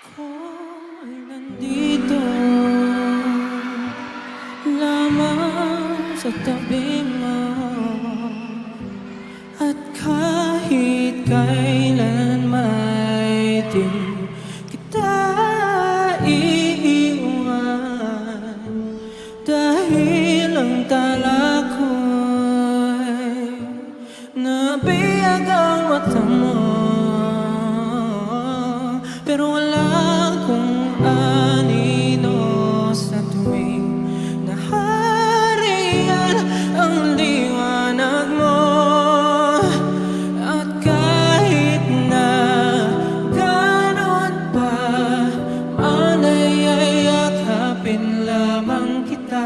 Ako ay nandito lamang sa tabi mo, at kahit kailan may di kita iiwan, dahil ang tala ko'y nabiyag ang mata mo. Pero wala akong anino sa tuwing nahariyan ang liwanag mo. At kahit na ganon pa man ay yakapin lamang kita.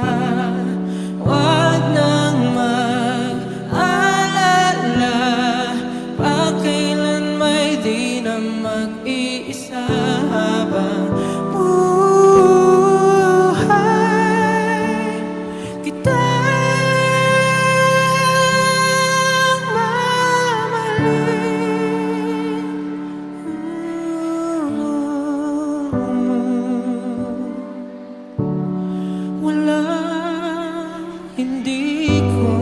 Huwag nang mag-alala, pakailan may di na mag-iisa habang buhay kitang mamahalin. Walang hindi ko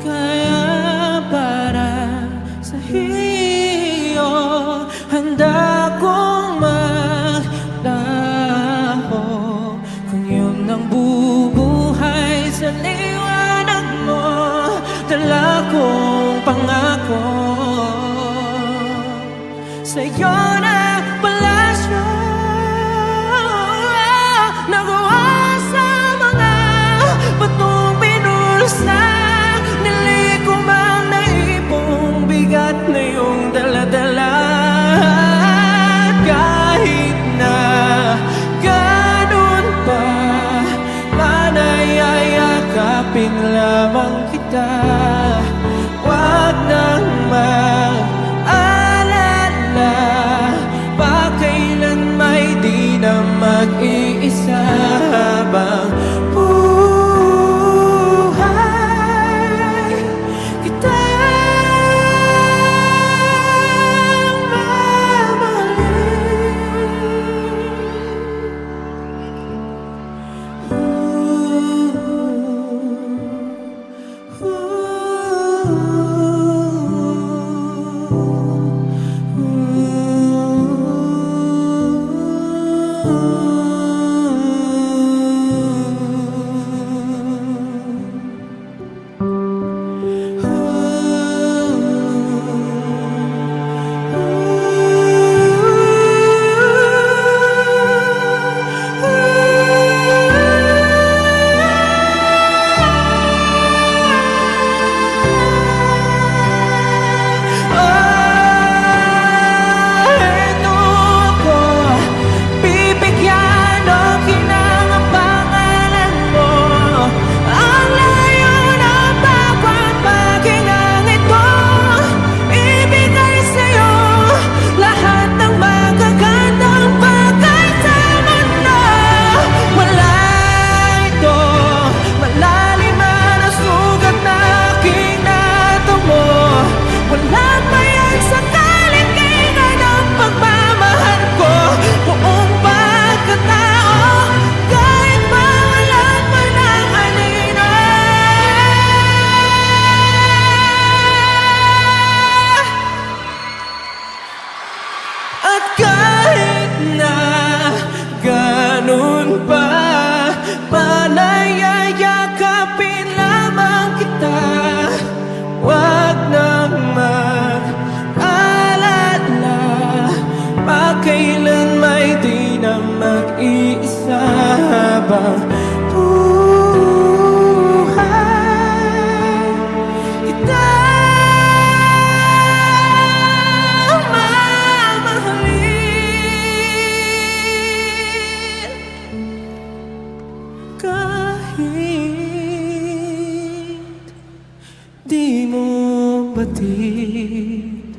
kaya para sa iyo. Handa kong maglaho kung yun ang bubuhay sa liwanag mo. Dala kong pangako sa'yo na palasyo, nagawa sa mga batong pinulsa. Niliko mang naipong bigat na iyong daladala. Kahit na ganun pa man ay yakapin lamang kita. Huwag nang mag-alala, pakailan may di na mag-iisa habang buhay kitang kailan may di na mag-iisa habang buhay kitang mamahalin. Kahit di mo batid